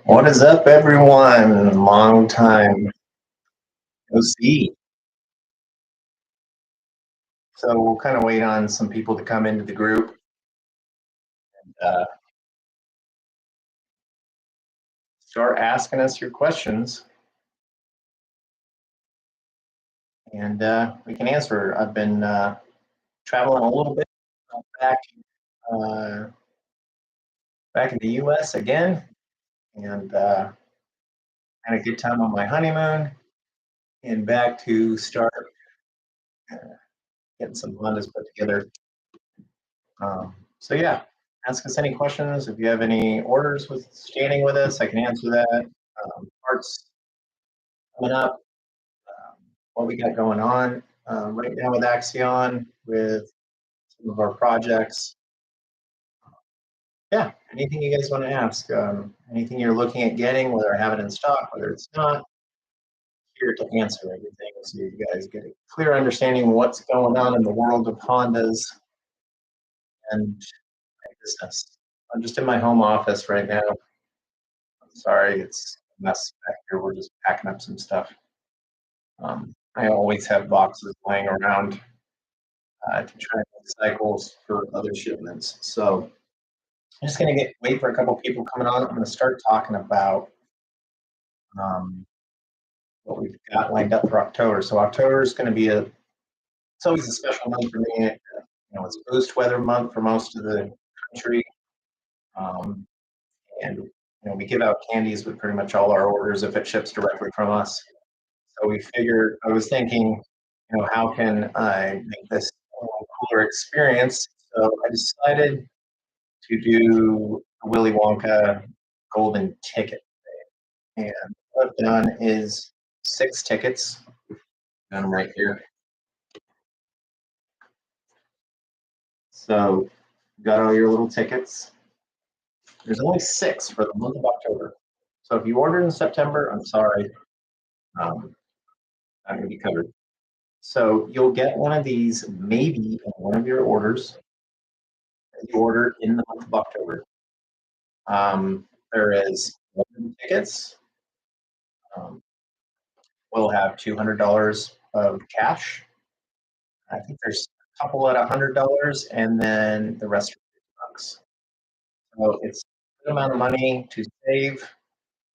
What is up, everyone? Long time no see. So we'll kind of wait on some people to come into the group. Uh, Start asking us your questions, and we can answer. I've been traveling a little bit back uh, back in the U.S. again, and had a good time on my honeymoon, and back to start uh, getting some Hondas put together. So yeah, ask us any questions. If you have any orders with standing with us, I can answer that. Parts coming up, what we got going on right now with Axion, with some of our projects. Yeah, anything you guys want to ask, anything you're looking at getting, whether I have it in stock, whether it's not, here to answer everything so you guys get a clear understanding of what's going on in the world of Hondas and my business. I'm just in my home office right now. I'm sorry, it's a mess back here. We're just packing up some stuff. I always have boxes laying around to try and make cycles for other shipments. So I'm just gonna wait for a couple people coming on. I'm gonna start talking about um, what we've got lined up for October. So October is going to be it's always a special month for me. It's boost weather month for most of the country, um, and we give out candies with pretty much all our orders if it ships directly from us. So we figured, I was thinking, how can I make this a little cooler experience? So I decided to do a Willy Wonka golden ticket. And what I've done is 6 tickets. Got them right here. So got all your little tickets. There's only 6 for the month of October. So if you ordered in September, I'm sorry, not going to be covered. So you'll get one of these maybe in one of your orders that you ordered in the month of October. There is 100 tickets. We'll have $200 of cash. I think there's a couple at $100, and then the rest are $50. So it's a good amount of money to save.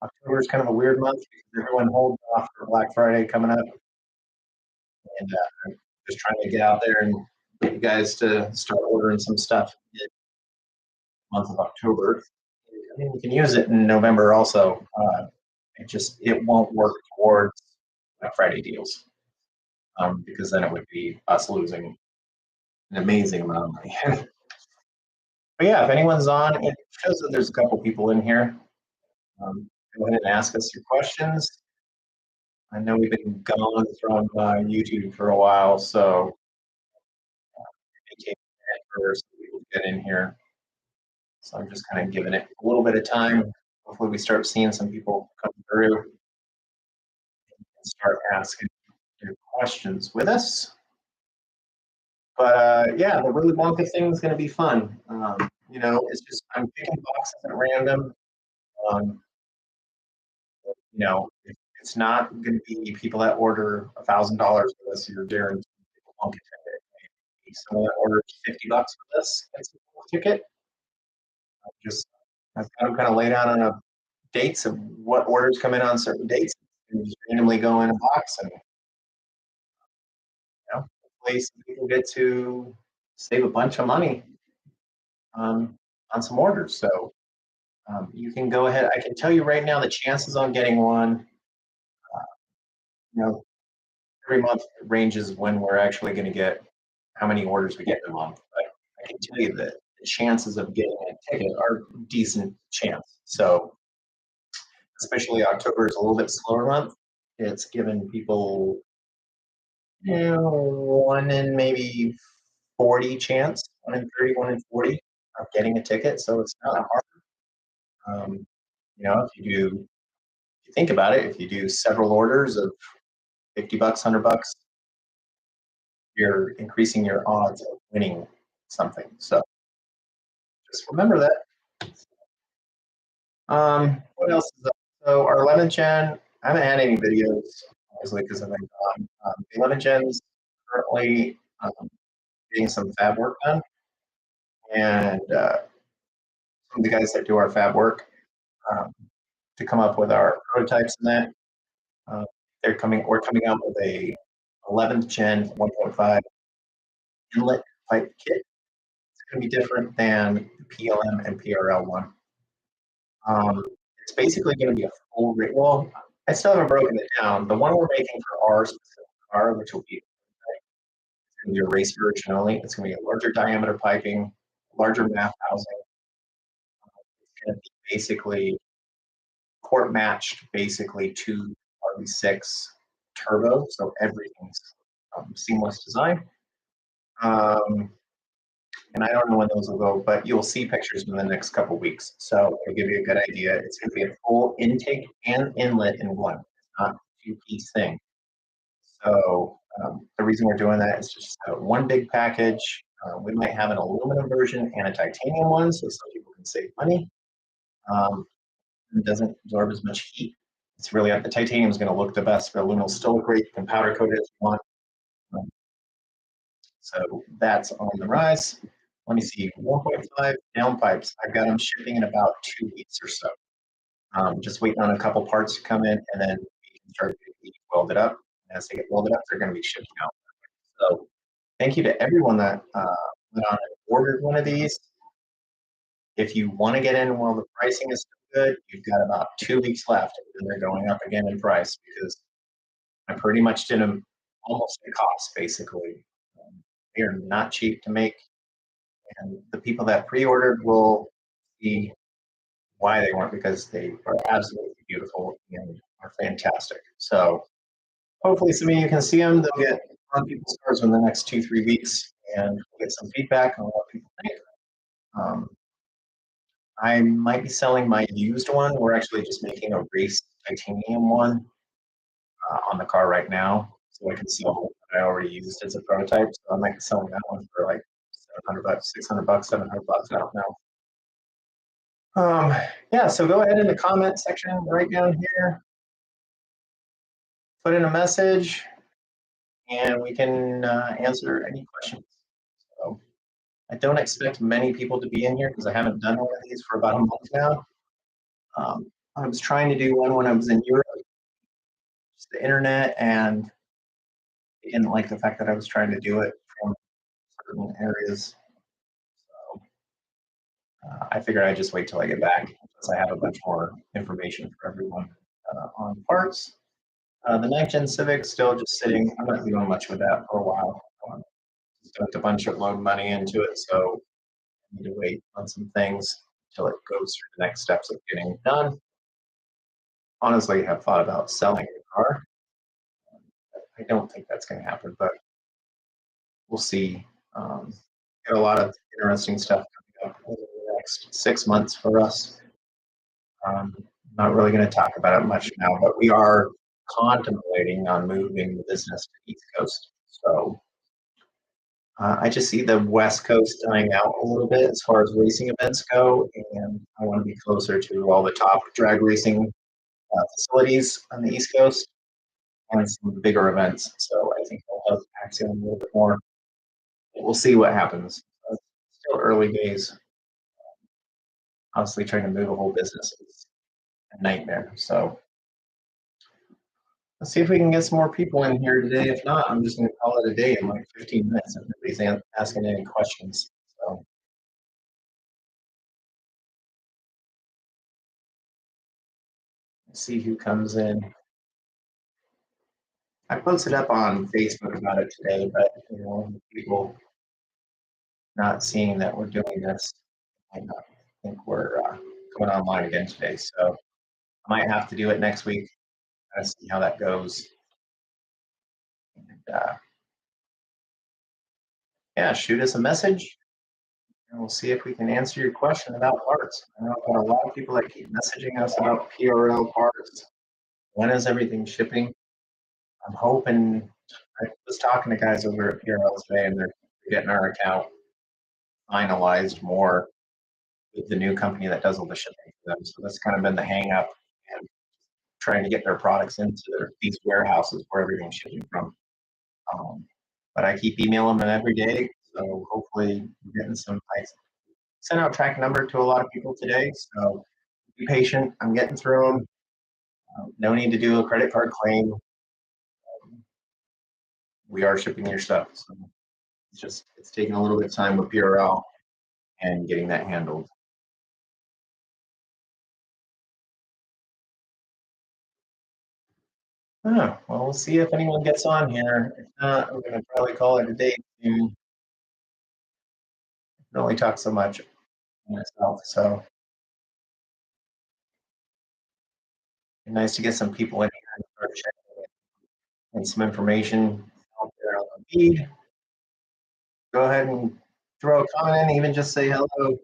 October is kind of a weird month because everyone holds off for Black Friday coming up, and I'm just trying to get out there and get you guys to start ordering some stuff in the month of October. I mean, you can use it in November also. It won't work towards Black Friday deals because then it would be us losing an amazing amount of money. But yeah, if anyone's on, it shows that there's a couple people in here. Go ahead and ask us your questions. I know we've been gone from YouTube for a while, so it came first. People get in here, so I'm just kind of giving it a little bit of time. Hopefully, we start seeing some people come through and start asking your questions with us. But yeah, the Willy Wonka thing is going to be fun. It's just I'm picking boxes at random. Um, it's not going to be people that order $1,000 with us. You're guaranteed people won't get ticket. Maybe someone that orders $50 with us gets a ticket. I've got them kind of laid out on a dates of what orders come in on certain dates, and just randomly go in a box, and hopefully some people get to save a bunch of money on some orders. So you can go ahead. I can tell you right now the chances on getting one. You know, every month ranges when we're actually going to get how many orders we get in a month. But I can tell you that the chances of getting a ticket are decent chance. So especially October is a little bit slower month. It's given people, 1 in maybe 40 chance, 1 in 30, 1 in 40 of getting a ticket. So it's not hard. If you think about it, if you do several orders of $50, $100, you're increasing your odds of winning something. So just remember that. What else is up? So our 11th gen, I haven't had any videos, obviously, because I've been gone. The 11th gen's currently getting some fab work done, and some of the guys that do our fab work um, to come up with our prototypes and that. Uh, we're coming out with a 11th gen 1.5 inlet pipe kit. It's going to be different than the PLM and PRL one. Um, it's basically going to be a full rig. Well, I still haven't broken it down. The one we're making for our specific car, which will be going to be a race version only, it's going to be a larger diameter piping, larger map housing. It's going to be basically port matched, basically to RB6 turbo, so everything's seamless design. Um, and I don't know when those will go, but you'll see pictures in the next couple weeks. So it'll give you a good idea. It's going to be a full intake and inlet in one, not a two-piece thing. So the reason we're doing that is just one big package. We might have an aluminum version and a titanium one, so some people can save money. It doesn't absorb as much heat. It's really the titanium is going to look the best, but aluminum will still look great. You can powder coat it if you want. So that's on the rise. Let me see, 1.5 down pipes. I've got them shipping in about 2 weeks or so. Just waiting on a couple parts to come in, and then we can start getting welded up. As they get welded up, they're going to be shipping out. So thank you to everyone that went on and ordered one of these. If you want to get in while the pricing is still good, you've got about 2 weeks left, and they're going up again in price because I pretty much did them almost at cost, basically. They are not cheap to make, and the people that pre-ordered will see why they weren't, because they are absolutely beautiful and are fantastic. So hopefully some of you can see them. They'll get on people's cars in the next 2-3 weeks, and we'll get some feedback on what people think. I might be selling my used one. We're actually just making a race titanium one on the car right now, so I can sell what I already used as a prototype. So I might be selling that one for like $700, $600, $700. I don't know. Yeah, so go ahead in the comment section right down here, put in a message, and we can answer any questions. So I don't expect many people to be in here because I haven't done one of these for about a month now. I was trying to do one when I was in Europe, just the internet, and I didn't like the fact that I was trying to do it from certain areas. So I figured I'd just wait till I get back, since I have a bunch more information for everyone on parts. The 9th Gen Civic still just sitting. I'm not doing much with that for a while. Dumped a bunch of loan money into it, so I need to wait on some things until it goes through the next steps of getting done. Honestly, I have thought about selling the car. I don't think that's going to happen, but we'll see. Got a lot of interesting stuff coming up over the next 6 months for us. Not really going to talk about it much now, but we are contemplating on moving the business to the East Coast. So I just see the West Coast dying out a little bit as far as racing events go, and I want to be closer to all the top drag racing facilities on the East Coast and some bigger events. So I think I'll help Axiom a little bit more. We'll see what happens. It's still early days. Honestly, trying to move a whole business is a nightmare. So let's see if we can get some more people in here today. If not, I'm just going to call it a day in like 15 minutes if nobody's asking any questions. So let's see who comes in. I posted up on Facebook about it today, but people not seeing that we're doing this, I think we're going online again today. So I might have to do it next week. Kind of see how that goes. And, yeah, shoot us a message, and we'll see if we can answer your question about parts. I know I've got a lot of people that keep messaging us about PRL parts. When is everything shipping? I'm hoping. I was talking to guys over at PRL today, and they're getting our account finalized more with the new company that does all the shipping for them. So that's kind of been the hang up, and trying to get their products into these warehouses where everything's shipping from. Um, but I keep emailing them every day, so hopefully we're getting some. I sent out track number to a lot of people today, so be patient. I'm getting through them. No need to do a credit card claim. We are shipping your stuff, so it's taking a little bit of time with PRL and getting that handled. Well, we'll see if anyone gets on here. If not, we're going to probably call it a day. You can only talk so much myself, so it's nice to get some people in here and start checking and some information out there on the feed. Go ahead and throw a comment in, even just say hello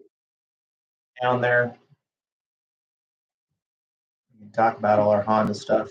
down there. We can talk about all our Honda stuff.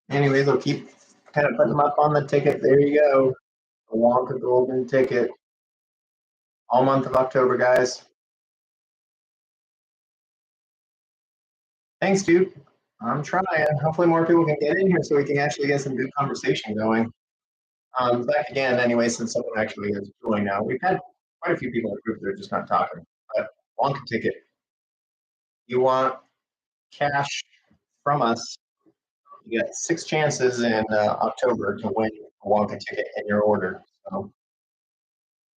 Anyways, I'll keep kind of putting them up on the ticket. There you go. The Wonka Golden ticket. All month of October, guys. Thanks, dude. I'm trying. Hopefully more people can get in here so we can actually get some good conversation going. Back again, anyway, since someone actually is joining now. We've had quite a few people in the group that are just not talking. But Wonka ticket. You want cash from us. You got 6 chances in October to win a Wonka ticket in your order. So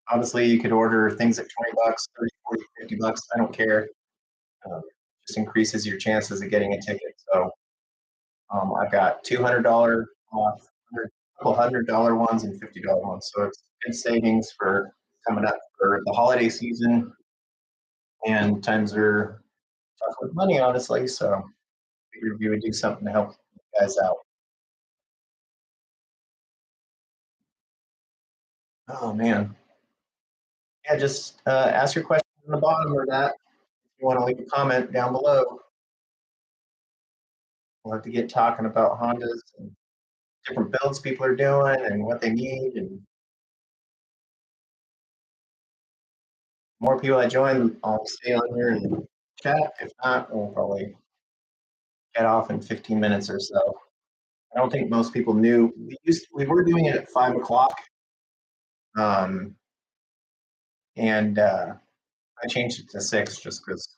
obviously you could order things at 20 bucks, 30, 40, 50 bucks. I don't care. Um, just increases your chances of getting a ticket. So I've got $200 off, couple $100 ones and $50 ones. So it's good savings for coming up for the holiday season, and times are tough with money, honestly. So figured we would do something to help you guys out. Oh man, yeah. Just ask your question on the bottom or that. If you want to leave a comment down below, we'll have to get talking about Hondas and different builds people are doing and what they need, and more people that join, I'll stay on here and chat. If not, we'll probably get off in 15 minutes or so. I don't think most people knew we were doing it at 5 o'clock, um, and I changed it to 6 just because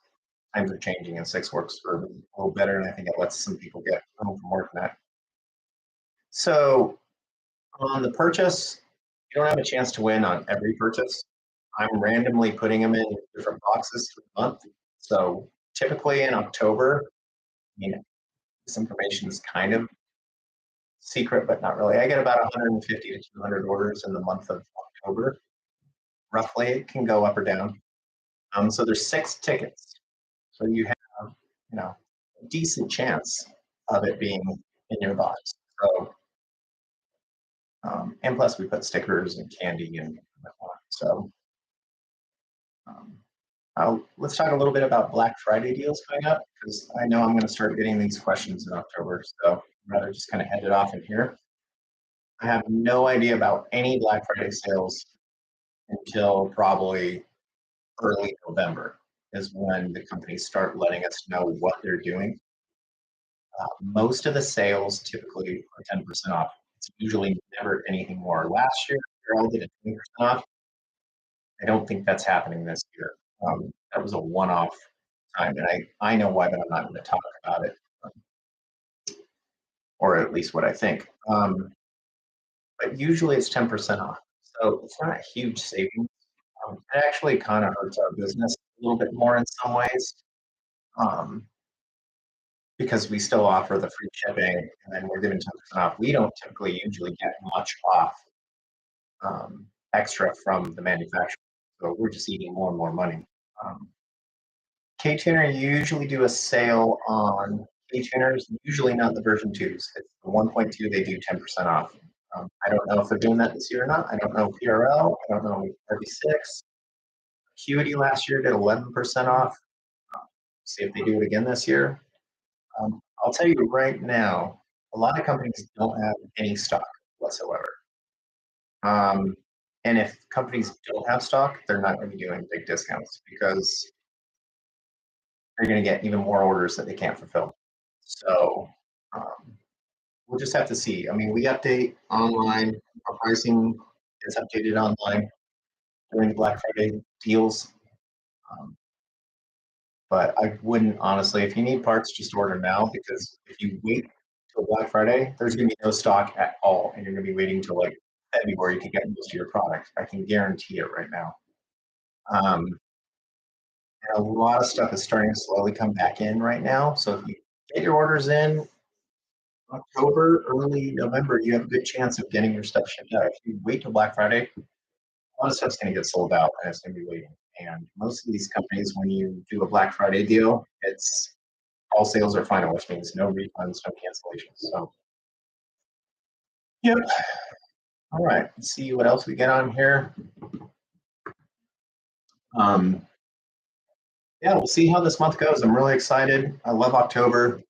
times are changing and 6 works for a little better, and I think it lets some people get home from work that. So on the purchase, you don't have a chance to win on every purchase. I'm randomly putting them in different boxes for the month. So typically in October, I mean, this information is kind of secret, but not really. I get about 150 to 200 orders in the month of October. Roughly, it can go up or down. So there's 6 tickets. So you have, a decent chance of it being in your box. So, and plus we put stickers and candy and whatnot. So, let's talk a little bit about Black Friday deals coming up, because I know I'm going to start getting these questions in October. So I'd rather just kind of head it off in here. I have no idea about any Black Friday sales until probably early November is when the companies start letting us know what they're doing. Most of the sales typically are 10% off. It's usually never anything more. Last year, they all did a 20% off. I don't think that's happening this year. That was a one-off time, and I know why, but I'm not going to talk about it, or at least what I think. But usually it's 10% off, so it's not a huge savings. It actually kind of hurts our business a little bit more in some ways, um, because we still offer the free shipping and then we're giving 10% off. We don't typically usually get much off extra from the manufacturer, so we're just eating more and more money. Um, K-Tuner usually do a sale on K-Tuners, usually not the version 2s. It's the 1.2, they do 10% off. I don't know if they're doing that this year or not. I don't know PRL. I don't know RV6. Acuity last year did 11% off. See if they do it again this year. I'll tell you right now, a lot of companies don't have any stock whatsoever. Um, and if companies don't have stock, they're not going to be doing big discounts because they're going to get even more orders that they can't fulfill. So um, we'll just have to see. I mean, we update online. Our pricing is updated online during the Black Friday deals. Um, but I wouldn't honestly, if you need parts, just order now because if you wait till Black Friday, there's going to be no stock at all, and you're going to be waiting till like February to get most of your product. I can guarantee it right now. Um, and a lot of stuff is starting to slowly come back in right now. So if you get your orders in October, early November, you have a good chance of getting your stuff shipped out. If you wait till Black Friday, a lot of stuff's going to get sold out and it's going to be waiting. And most of these companies, when you do a Black Friday deal, it's all sales are final, which means no refunds, no cancellations. So, yep. All right. Let's see what else we get on here. Um, yeah, we'll see how this month goes. I'm really excited. I love October,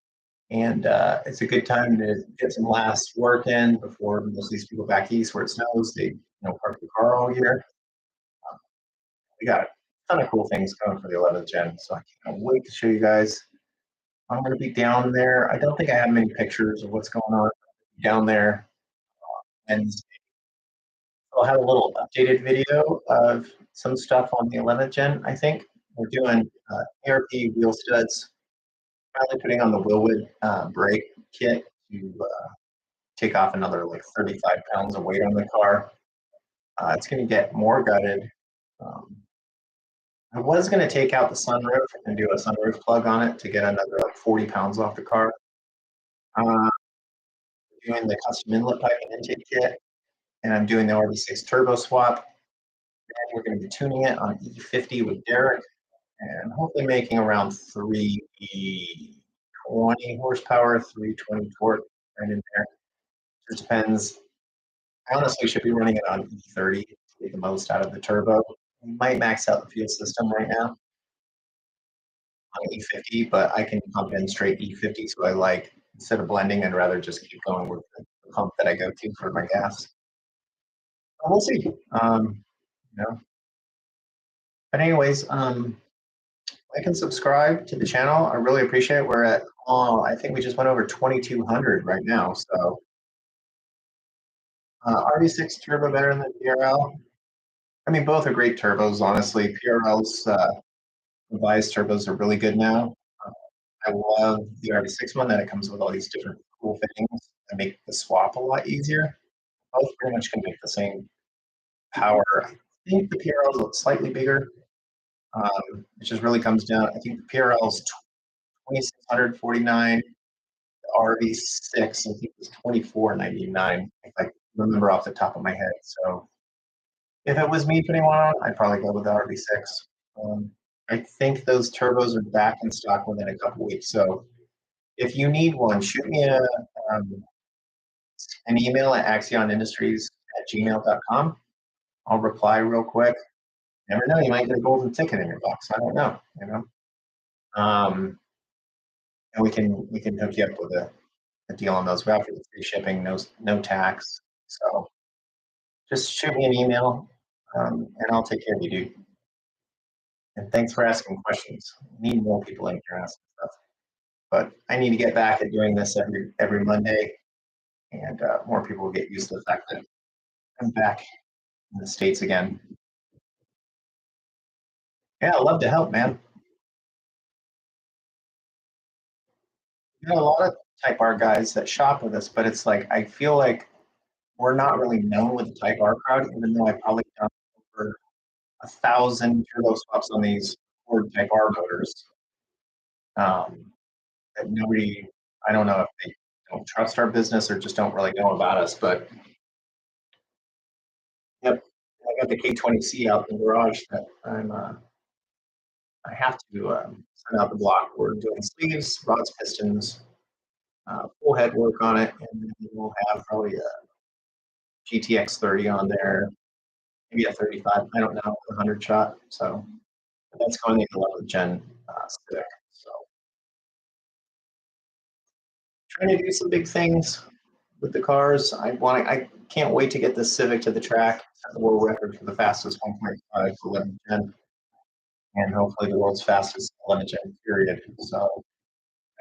and it's a good time to get some last work in before most of these people back east where it snows. They park the car all year. We got a ton of cool things coming for the 11th gen, so I can't wait to show you guys. I'm going to be down there. I don't think I have many pictures of what's going on down there, and I'll have a little updated video of some stuff on the 11th gen. I think we're doing ARP wheel studs, finally putting on the Wilwood brake kit to take off another like 35 pounds of weight on the car. It's going to get more gutted. Um, I was going to take out the sunroof and do a sunroof plug on it to get another like 40 pounds off the car. Doing the custom inlet pipe and intake kit, and I'm doing the RB6 turbo swap. And we're going to be tuning it on E50 with Derek, and hopefully making around 320 horsepower, 320 torque right in there. It depends. I honestly should be running it on E30 to get the most out of the turbo. We might max out the fuel system right now on E50, but I can pump in straight E50. So I like, instead of blending, I'd rather just keep going with the pump that I go to for my gas. We'll see. You know. But anyways, like and subscribe to the channel. I really appreciate it. We're at, I think we just went over 2,200 right now. So RV6 turbo better than PRL. I mean, both are great turbos, honestly. PRL's revised turbos are really good now. I love the RV6 one that it comes with all these different cool things that make the swap a lot easier. Both pretty much can make the same power. I think the PRL is slightly bigger. It just really comes down. I think the PRL is 2,649. The RV6, I think it's 2,499. If I remember off the top of my head. So if it was me putting one on, I'd probably go with the RV6. I think those turbos are back in stock within a couple weeks. So if you need one, shoot me an email at axionindustries@gmail.com. I'll reply real quick. Never know, you might get a golden ticket in your box. I don't know, and we can hook you up with a deal on those. We offer the free shipping, no tax. So just shoot me an email, and I'll take care of you, dude. And thanks for asking questions. We need more people in here asking stuff. But I need to get back at doing this every Monday, and more people will get used to the fact that I'm back in the States again. Yeah, I'd love to help, man. You know, a lot of Type R guys that shop with us, but it's like I feel like we're not really known with the Type R crowd, even though I probably done over 1,000 turbo swaps on these Ford Type R motors. That nobody, I don't know if they don't trust our business or just don't really know about us, but yep, I got the K20C out in the garage that I have to send out the block. We're doing sleeves, rods, pistons, full head work on it, and then we'll have probably a GTX 30 on there, maybe a 35. I don't know, a 100 shot. So that's going into 11th gen Civic. So trying to do some big things with the cars. I can't wait to get this Civic to the track, set the world record for the fastest 1.5 for 11th gen, and hopefully the world's fastest 11th gen period. So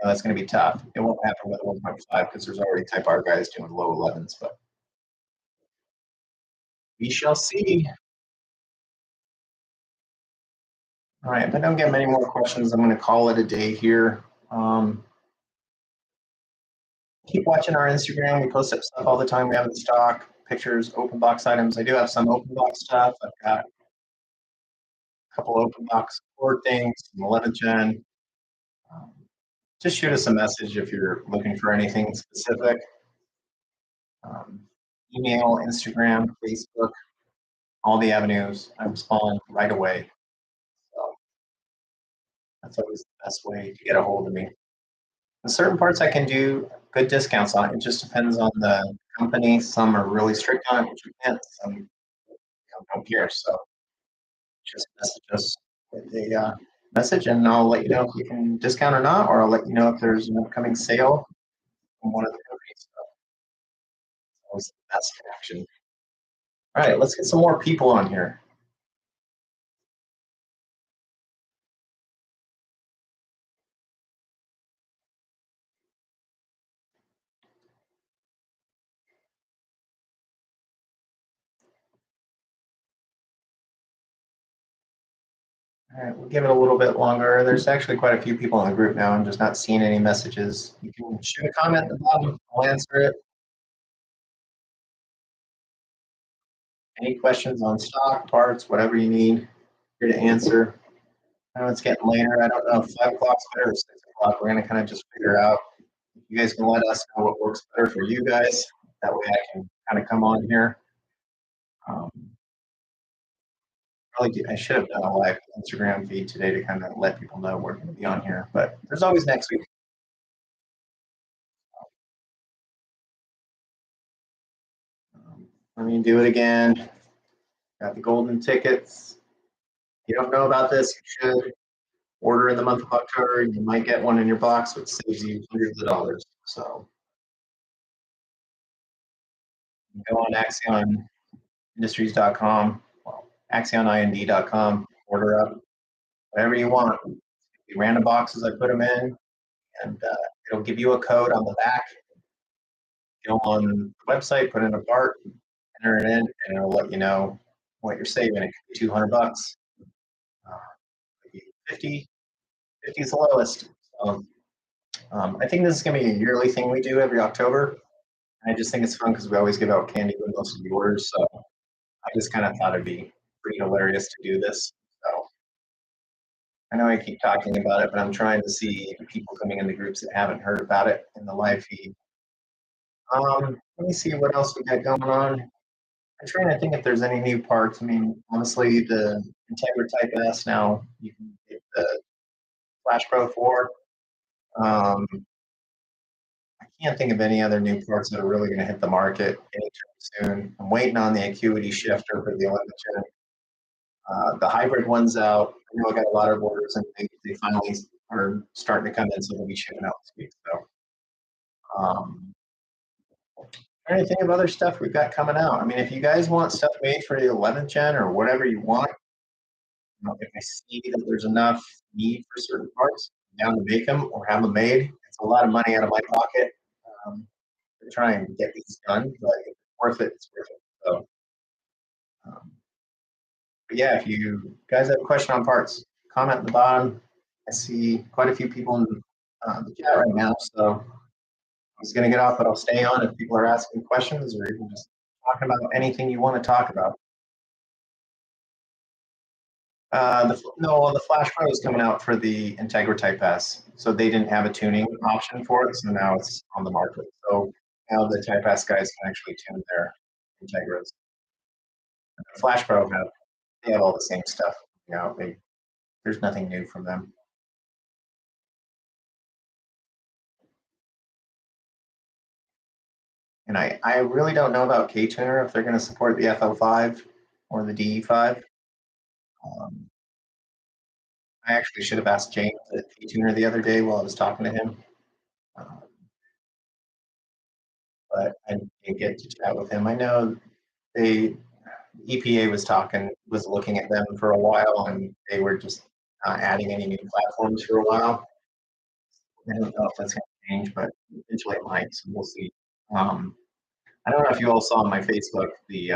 that's going to be tough. It won't happen with 1.5 because there's already Type R guys doing low 11s, but we shall see. All right, if I don't get many more questions, I'm going to call it a day here. Keep watching our Instagram. We post up stuff all the time. We have the stock, pictures, open box items. I do have some open box stuff. I've got a couple open box core things, some 11th gen. Um, just shoot us a message if you're looking for anything specific. Um, email, Instagram, Facebook, all the avenues. I respond right away. So that's always the best way to get a hold of me. And certain parts I can do good discounts on. It just depends on the company. Some are really strict on it, which we can't. Some don't care. So just message us with a message, and I'll let you know if we can discount or not, or I'll let you know if there's an upcoming sale from one of the companies. So it's always the best connection. All right, let's get some more people on here. All right, we'll give it a little bit longer. There's actually quite a few people in the group now. I'm just not seeing any messages. You can shoot a comment at the bottom. I'll answer it. Any questions on stock, parts, whatever you need, here to answer. I know it's getting later. I don't know if 5 o'clock's better or 6 o'clock. We're going to kind of just figure out. If you guys can let us know what works better for you guys. That way I can kind of come on here. Um, I should have done a live Instagram feed today to kind of let people know we're going to be on here. But there's always next week. Let me do it again. Got the golden tickets. If you don't know about this, you should order in the month of October. You might get one in your box, which saves you hundreds of dollars. So you go on AxionIndustries.com, well, AxionInd.com, order up whatever you want. Random boxes, I put them in, and it'll give you a code on the back. Go on the website, put in a part, enter it in, and it'll let you know what you're saving. It could be 200 bucks, uh, 50, 50 is the lowest. So, I think this is going to be a yearly thing we do every October. And I just think it's fun because we always give out candy with most of the orders. So I just kind of thought it'd be pretty hilarious to do this. So I know I keep talking about it, but I'm trying to see people coming in the groups that haven't heard about it in the live feed. Let me see what else we got going on. I'm trying to think if there's any new parts. I mean, honestly, the Integra Type S now, you can get the Flash Pro 4. I can't think of any other new parts that are really going to hit the market anytime soon. I'm waiting on the Acuity shifter for the 11th gen. The hybrid one's out. I know I got a lot of orders, and they finally are starting to come in, so they'll be shipping out this week. So, trying to think of other stuff we've got coming out. I mean, if you guys want stuff made for the 11th gen or whatever you want, if I see that there's enough need for certain parts, I'm down to make them or have them made. It's a lot of money out of my pocket to try and get these done, but if it's worth it, it's worth it. So, um, but yeah, if you guys have a question on parts, comment at the bottom. I see quite a few people in the chat right now, so I was going to get off, but I'll stay on if people are asking questions or even just talking about anything you want to talk about. The Flash Pro is coming out for the Integra Type S, so they didn't have a tuning option for it, so now it's on the market. So now the Type S guys can actually tune their Integras. The Flash Pro they have all the same stuff. You know, they there's nothing new from them. And I really don't know about K-Tuner if they're going to support the FL5 or the DE5. Um, I actually should have asked James at K-Tuner the other day while I was talking to him, uh, but I didn't get to chat with him. I know they EPA was looking at them for a while, and they were just not adding any new platforms for a while. I don't know if that's going to change, but eventually it might. So we'll see. Um, I don't know if you all saw on my Facebook the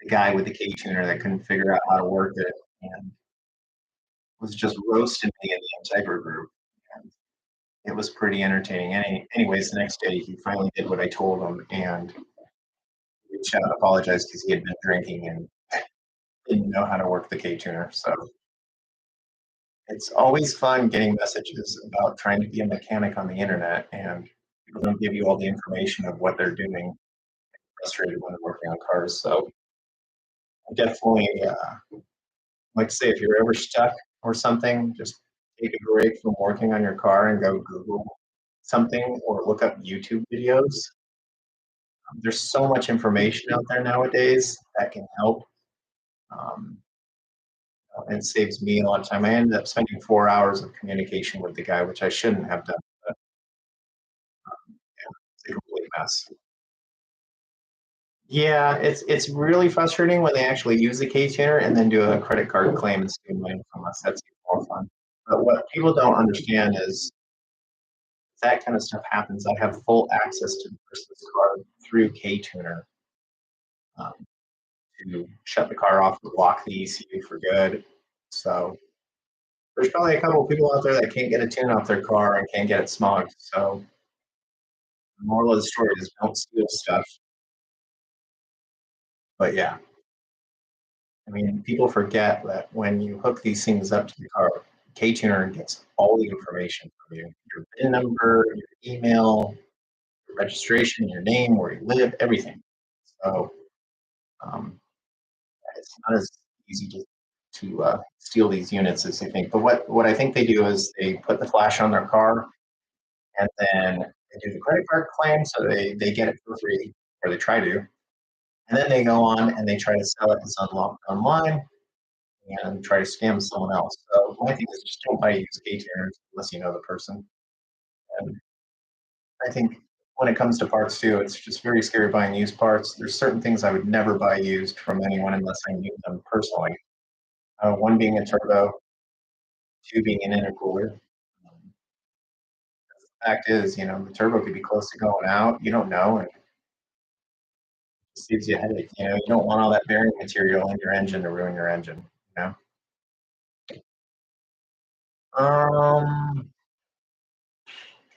guy with the K tuner that couldn't figure out how to work it and was just roasting me in the Integra group. And it was pretty entertaining. Anyways, the next day he finally did what I told him and reached out and apologized because he had been drinking and didn't know how to work the K tuner. So it's always fun getting messages about trying to be a mechanic on the internet and people don't give you all the information of what they're doing. Frustrated when they're working on cars. So I definitely like to say if you're ever stuck or something, just take a break from working on your car and go Google something or look up YouTube videos. There's so much information out there nowadays that can help. Um, it saves me a lot of time. I ended up spending 4 hours of communication with the guy, which I shouldn't have done. But it's a complete mess. Yeah, it's really frustrating when they actually use the K-tuner and then do a credit card claim and steal money from us. That's even more fun. But what people don't understand is that kind of stuff happens. I have full access to the person's car through K-tuner um, to shut the car off or block the ECU for good. So there's probably a couple of people out there that can't get a tune off their car and can't get it smogged. So the moral of the story is don't steal stuff. But yeah, I mean, people forget that when you hook these things up to the car, K-Tuner gets all the information from you, your VIN number, your email, your registration, your name, where you live, everything. So um, it's not as easy to steal these units as you think. But what I think they do is they put the flash on their car and then they do the credit card claim, so they get it for free, or they try to. And then they go on and they try to sell it as unlocked online and try to scam someone else. So my thing is just don't buy used K-tuners unless you know the person. And I think when it comes to parts too, it's just very scary buying used parts. There's certain things I would never buy used from anyone unless I knew them personally. One being a turbo, two being an intercooler. The fact is, the turbo could be close to going out. You don't know, and it just gives you a headache. You don't want all that bearing material in your engine to ruin your engine. You know. Um,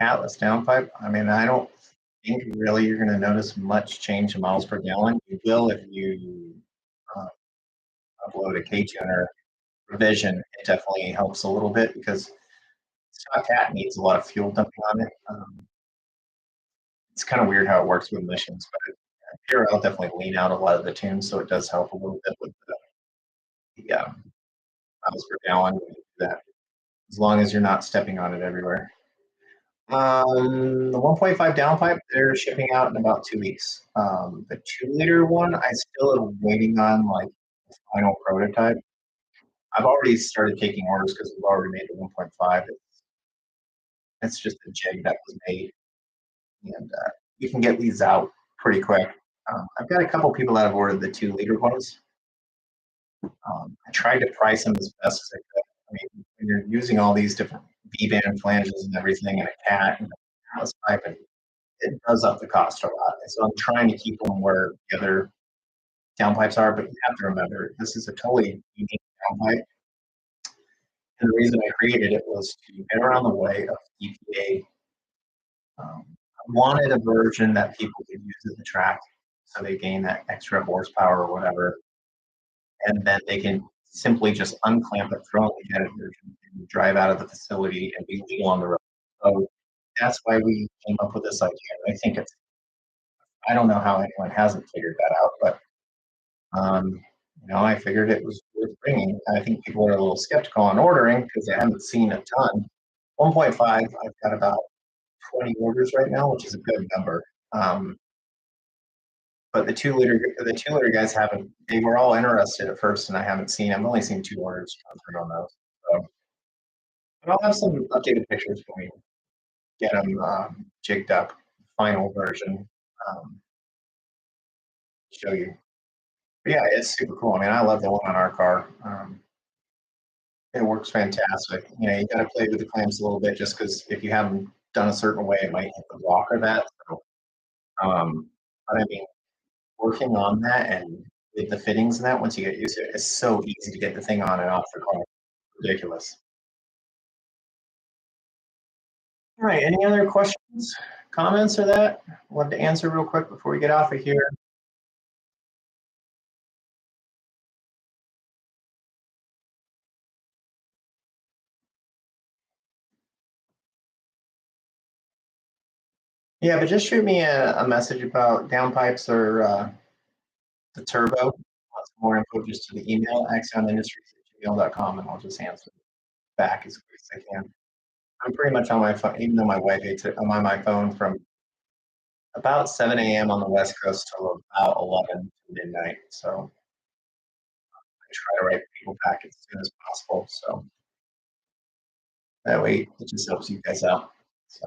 Catless downpipe. I mean, I don't think really you're going to notice much change in miles per gallon. You will if you uh, upload a K-tuner revision. It definitely helps a little bit because Scott Cat needs a lot of fuel dumping on it. It's kind of weird how it works with emissions, but here I'll definitely lean out a lot of the tunes, so it does help a little bit with the miles per gallon. That as long as you're not stepping on it everywhere. The 1.5 downpipe, they're shipping out in about 2 weeks. The 2 liter one, I still am waiting on like the final prototype. I've already started taking orders because we've already made the 1.5. It's just a jig that was made, and you can get these out pretty quick. I've got a couple people that have ordered the 2 liter ones. I tried to price them as best as I could. I mean, when you're using all these different V-band flanges and everything, and a cat and a house pipe, and it does up the cost a lot. And so I'm trying to keep them where the other downpipes are, but you have to remember this is a totally unique downpipe. And the reason I created it was to get around the way of EPA. I wanted a version that people could use at the track so they gain that extra horsepower or whatever. And then they can simply just unclamp it, throw in the jetted version, and drive out of the facility and be legal on the road. So that's why we came up with this idea. I don't know how anyone hasn't figured that out, but I figured it was worth bringing. I think people are a little skeptical on ordering because they haven't seen a ton. 1.5, I've got about 20 orders right now, which is a good number. But the 2 liter guys haven't. They were all interested at first, and I haven't seen. I've only seen 2 orders come through on those. So, but I'll have some updated pictures when we get them jigged up, final version. Um, Show you. But yeah, it's super cool. I mean, I love the one on our car. It works fantastic. You got to play with the clamps a little bit just because if you have them done a certain way, it might hit the block or that. So, but I mean, working on that and with the fittings and that, once you get used to it, it's so easy to get the thing on and off the car. Ridiculous. All right. Any other questions, comments, or that? Want to answer real quick before we get off of here? Yeah, but just shoot me a message about downpipes or the turbo. Want some more info just to the email, axionindustries@gmail.com, and I'll just answer back as quick as I can. I'm pretty much on my phone, even though my wife hates it. I'm on my phone from about 7 a.m. on the West Coast till about 11 midnight. So I try to write people back as soon as possible. So that way it just helps you guys out. So,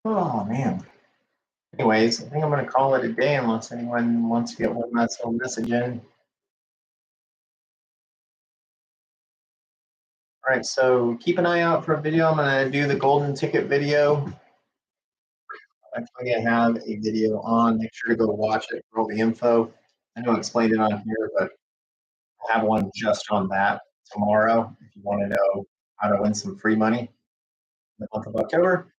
oh man. Anyways, I think I'm going to call it a day unless anyone wants to get one last little message in. All right, so keep an eye out for a video. I'm going to do the golden ticket video. I'm actually going to have a video on. Make sure to go watch it for all the info. I know I explained it on here, but I'll have one just on that tomorrow if you want to know how to win some free money in the month of October.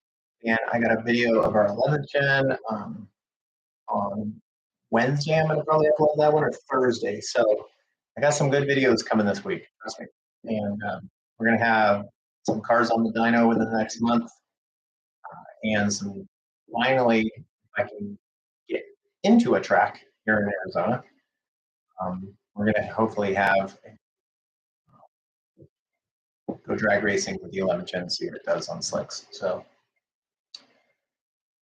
And I got a video of our 11th gen on Wednesday. I'm going to probably upload that one or Thursday. So I got some good videos coming this week. Trust me. And we're going to have some cars on the dyno within the next month and some finally, if I can get into a track here in Arizona, we're going to hopefully have go drag racing with the 11 gen, see what it does on slicks. So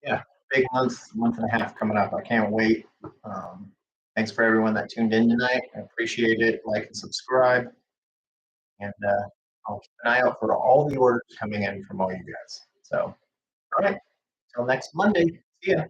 yeah, big month and a half coming up. I can't wait. Thanks for everyone that tuned in tonight. I appreciate it. Like and subscribe. And I'll keep an eye out for all the orders coming in from all you guys. So, all right. Till next Monday. See ya.